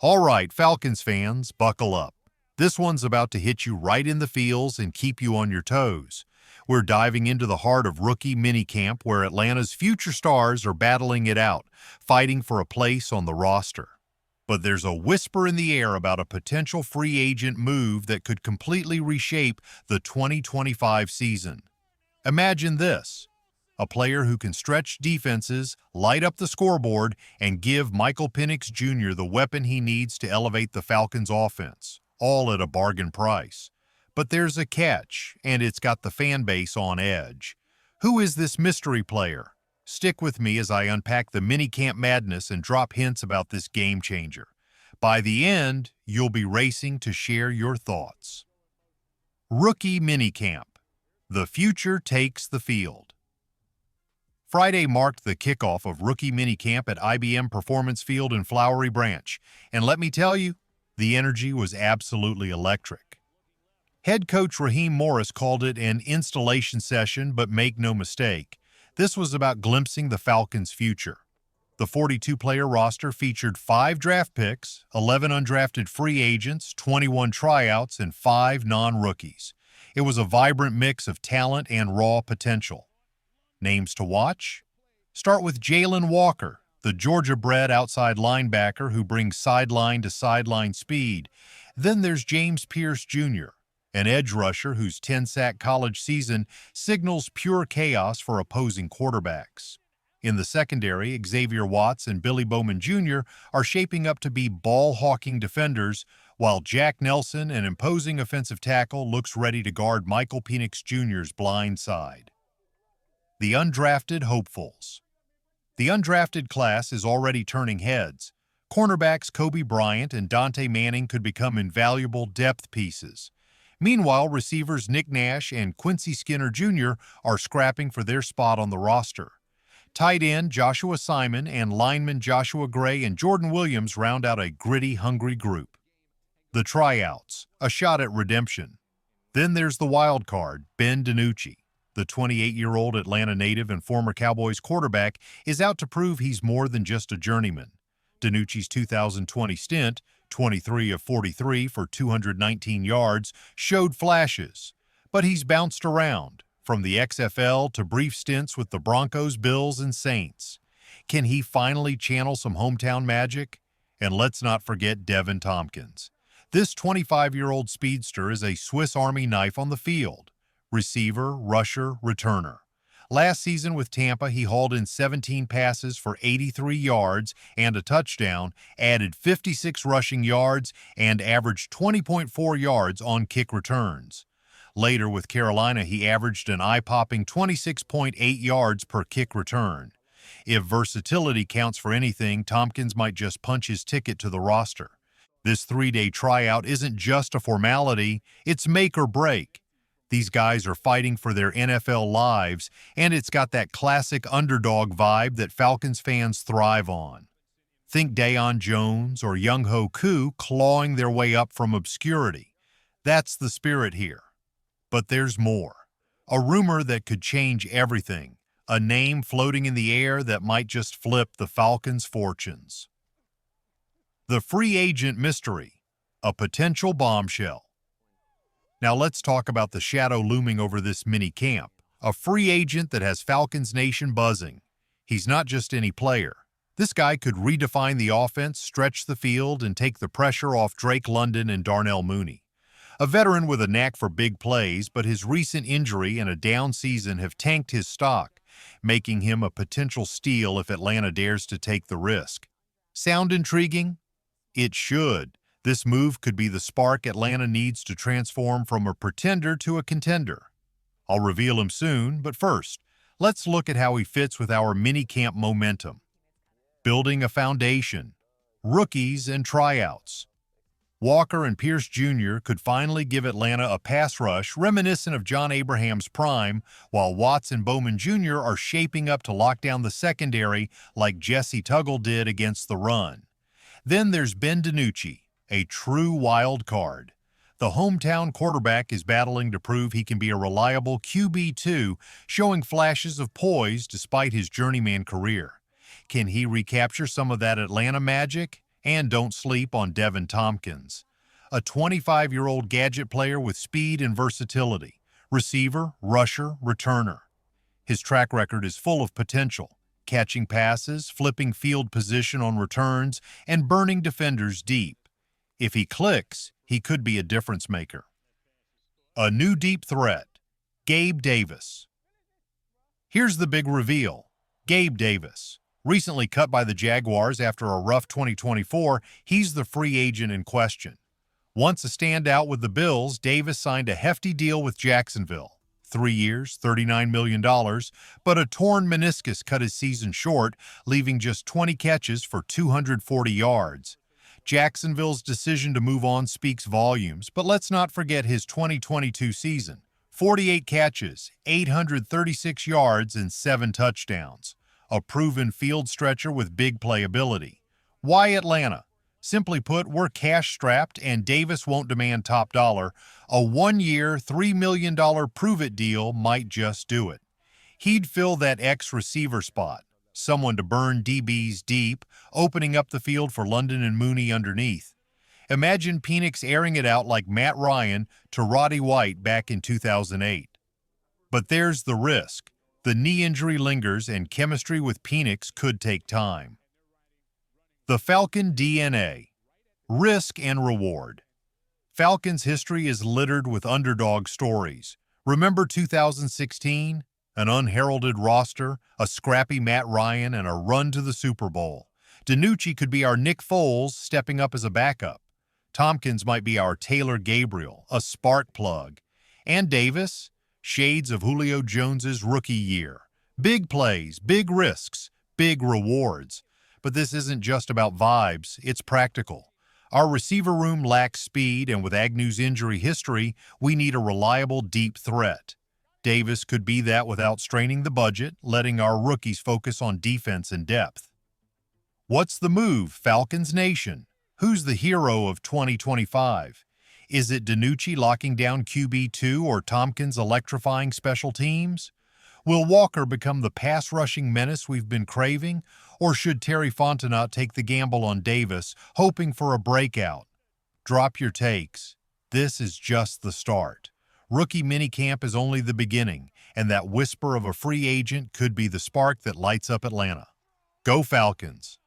All right, Falcons fans, buckle up. This one's about to hit you right in the feels and keep you on your toes. We're diving into the heart of rookie minicamp where Atlanta's future stars are battling it out, fighting for a place on the roster. But there's a whisper in the air about a potential free agent move that could completely reshape the 2025 season. Imagine this. A player who can stretch defenses, light up the scoreboard, and give Michael Penix Jr. the weapon he needs to elevate the Falcons' offense, all at a bargain price. But there's a catch, and it's got the fan base on edge. Who is this mystery player? Stick with me as I unpack the minicamp madness and drop hints about this game changer. By the end, you'll be racing to share your thoughts. Rookie minicamp. The future takes the field. Friday marked the kickoff of rookie minicamp at IBM Performance Field in Flowery Branch, and let me tell you, the energy was absolutely electric. Head coach Raheem Morris called it an installation session, but make no mistake, this was about glimpsing the Falcons' future. The 42-player roster featured 5 draft picks, 11 undrafted free agents, 21 tryouts, and 5 non-rookies. It was a vibrant mix of talent and raw potential. Names to watch? Start with Jalen Walker, the Georgia-bred outside linebacker who brings sideline-to-sideline speed. Then there's James Pierce Jr., an edge rusher whose 10-sack college season signals pure chaos for opposing quarterbacks. In the secondary, Xavier Watts and Billy Bowman Jr. are shaping up to be ball-hawking defenders, while Jack Nelson, an imposing offensive tackle, looks ready to guard Michael Penix Jr.'s blind side. The undrafted hopefuls. The undrafted class is already turning heads. Cornerbacks Kobe Bryant and Dante Manning could become invaluable depth pieces. Meanwhile, receivers Nick Nash and Quincy Skinner Jr. are scrapping for their spot on the roster. Tight end Joshua Simon and linemen Joshua Gray and Jordan Williams round out a gritty, hungry group. The tryouts, a shot at redemption. Then there's the wild card, Ben DiNucci. The 28-year-old Atlanta native and former Cowboys quarterback is out to prove he's more than just a journeyman. DiNucci's 2020 stint, 23 of 43 for 219 yards, showed flashes, but he's bounced around, from the XFL to brief stints with the Broncos, Bills, and Saints. Can he finally channel some hometown magic? And let's not forget Devin Tompkins. This 25-year-old speedster is a Swiss Army knife on the field. Receiver, rusher, returner. Last season with Tampa, he hauled in 17 passes for 83 yards and a touchdown, added 56 rushing yards, and averaged 20.4 yards on kick returns. Later with Carolina, he averaged an eye-popping 26.8 yards per kick return. If versatility counts for anything, Tompkins might just punch his ticket to the roster. This 3-day tryout isn't just a formality, it's make or break. These guys are fighting for their NFL lives, and it's got that classic underdog vibe that Falcons fans thrive on. Think Deion Jones or Younghoe Koo clawing their way up from obscurity. That's the spirit here. But there's more. A rumor that could change everything. A name floating in the air that might just flip the Falcons' fortunes. The free agent mystery. A potential bombshell. Now let's talk about the shadow looming over this mini camp. A free agent that has Falcons Nation buzzing. He's not just any player. This guy could redefine the offense, stretch the field, and take the pressure off Drake London and Darnell Mooney. A veteran with a knack for big plays, but his recent injury and a down season have tanked his stock, making him a potential steal if Atlanta dares to take the risk. Sound intriguing? It should. This move could be the spark Atlanta needs to transform from a pretender to a contender. I'll reveal him soon, but first, let's look at how he fits with our minicamp momentum. Building a foundation. Rookies and tryouts. Walker and Pierce Jr. could finally give Atlanta a pass rush reminiscent of John Abraham's prime, while Watts and Bowman Jr. are shaping up to lock down the secondary like Jesse Tuggle did against the run. Then there's Ben DiNucci, a true wild card. The hometown quarterback is battling to prove he can be a reliable QB2, showing flashes of poise despite his journeyman career. Can he recapture some of that Atlanta magic? And don't sleep on Devin Tompkins, a 25-year-old gadget player with speed and versatility, receiver, rusher, returner. His track record is full of potential, catching passes, flipping field position on returns, and burning defenders deep. If he clicks, he could be a difference maker. A new deep threat, Gabe Davis. Here's the big reveal. Gabe Davis. Recently cut by the Jaguars after a rough 2024, he's the free agent in question. Once a standout with the Bills, Davis signed a hefty deal with Jacksonville. 3 years, $39 million, but a torn meniscus cut his season short, leaving just 20 catches for 240 yards. Jacksonville's decision to move on speaks volumes, but let's not forget his 2022 season. 48 catches, 836 yards, and 7 touchdowns. A proven field stretcher with big playability. Why Atlanta? Simply put, we're cash-strapped and Davis won't demand top dollar. A 1-year, $3 million prove-it deal might just do it. He'd fill that X-receiver spot, someone to burn DBs deep, opening up the field for London and Mooney underneath. Imagine Penix airing it out like Matt Ryan to Roddy White back in 2008. But there's the risk. The knee injury lingers and chemistry with Penix could take time. The Falcon DNA. Risk and reward. Falcons' history is littered with underdog stories. Remember 2016? An unheralded roster, a scrappy Matt Ryan, and a run to the Super Bowl. DiNucci could be our Nick Foles stepping up as a backup. Tompkins might be our Taylor Gabriel, a spark plug. And Davis? Shades of Julio Jones's rookie year. Big plays, big risks, big rewards. But this isn't just about vibes, it's practical. Our receiver room lacks speed, and with Agnew's injury history, we need a reliable deep threat. Davis could be that without straining the budget, letting our rookies focus on defense and depth. What's the move, Falcons Nation? Who's the hero of 2025? Is it DiNucci locking down QB2 or Tompkins electrifying special teams? Will Walker become the pass-rushing menace we've been craving, or should Terry Fontenot take the gamble on Davis, hoping for a breakout? Drop your takes. This is just the start. Rookie minicamp is only the beginning, and that whisper of a free agent could be the spark that lights up Atlanta. Go Falcons!